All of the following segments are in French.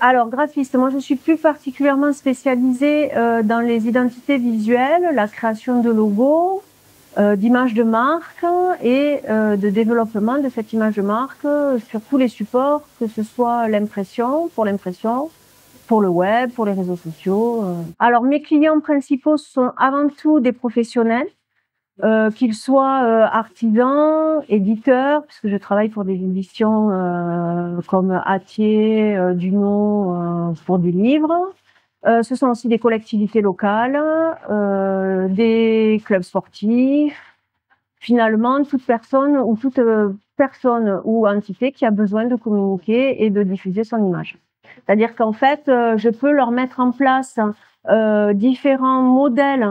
Alors, graphiste, moi je suis plus particulièrement spécialisée dans les identités visuelles, la création de logos, d'images de marque et de développement de cette image de marque sur tous les supports, que ce soit l'impression, pour le web, pour les réseaux sociaux. Alors, mes clients principaux sont avant tout des professionnels, qu'ils soient artisans, éditeurs, puisque je travaille pour des éditions comme Hatier, Dumont, pour des livres. Ce sont aussi des collectivités locales, des clubs sportifs, finalement toute personne ou entité qui a besoin de communiquer et de diffuser son image. C'est-à-dire qu'en fait, je peux leur mettre en place différents modèles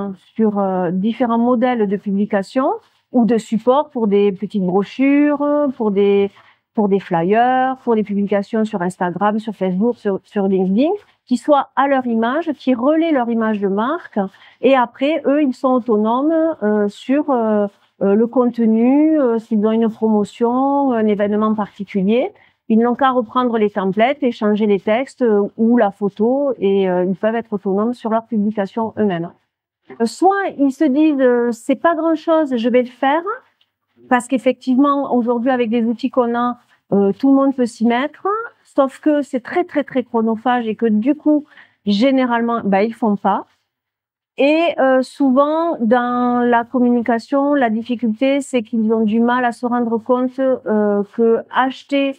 différents modèles de publication ou de support pour des petites brochures, pour des flyers, pour des publications sur Instagram, sur Facebook, sur LinkedIn, qui soient à leur image, qui relaient leur image de marque. Et après, eux, ils sont autonomes sur le contenu, s'ils ont une promotion, un événement particulier. Ils n'ont qu'à reprendre les templates et changer les textes ou la photo et ils peuvent être autonomes sur leur publication eux-mêmes. Soit ils se disent c'est pas grand-chose, je vais le faire parce qu'effectivement aujourd'hui avec des outils qu'on a, tout le monde peut s'y mettre. Sauf que c'est très très très chronophage et que du coup généralement ils font pas. Et souvent, dans la communication, la difficulté, c'est qu'ils ont du mal à se rendre compte que acheter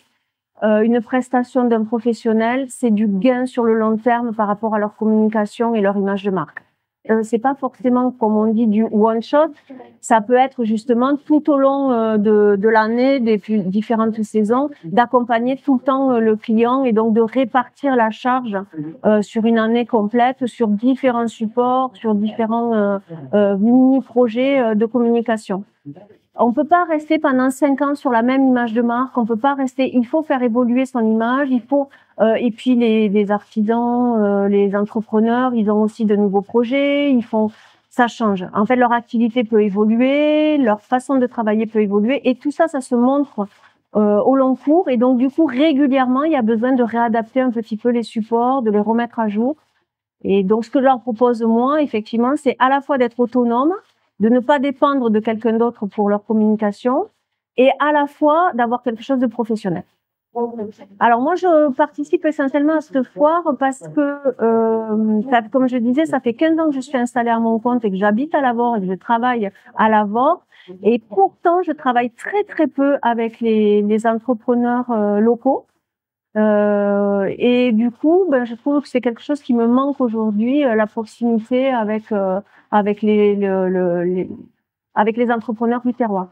une prestation d'un professionnel, c'est du gain sur le long terme par rapport à leur communication et leur image de marque. C'est pas forcément, comme on dit, du one shot. Ça peut être justement tout au long de l'année, des différentes saisons, d'accompagner tout le temps le client et donc de répartir la charge sur une année complète, sur différents supports, sur différents mini-projets de communication. On peut pas rester pendant 5 ans sur la même image de marque. On peut pas rester. Il faut faire évoluer son image. Il faut et puis les artisans, les entrepreneurs, ils ont aussi de nouveaux projets. Ça change. En fait, leur activité peut évoluer, leur façon de travailler peut évoluer, et tout ça, ça se montre au long cours. Et donc, du coup, régulièrement, il y a besoin de réadapter un petit peu les supports, de les remettre à jour. Et donc, ce que je leur propose moi, effectivement, c'est à la fois d'être autonome, de ne pas dépendre de quelqu'un d'autre pour leur communication, et à la fois d'avoir quelque chose de professionnel. Alors moi, je participe essentiellement à cette foire parce que, comme je disais, ça fait 15 ans que je suis installée à mon compte et que j'habite à Lavore et que je travaille à Lavore. Et pourtant, je travaille très très peu avec les entrepreneurs locaux. Et du coup, je trouve que c'est quelque chose qui me manque aujourd'hui, la proximité avec avec les entrepreneurs du terroir.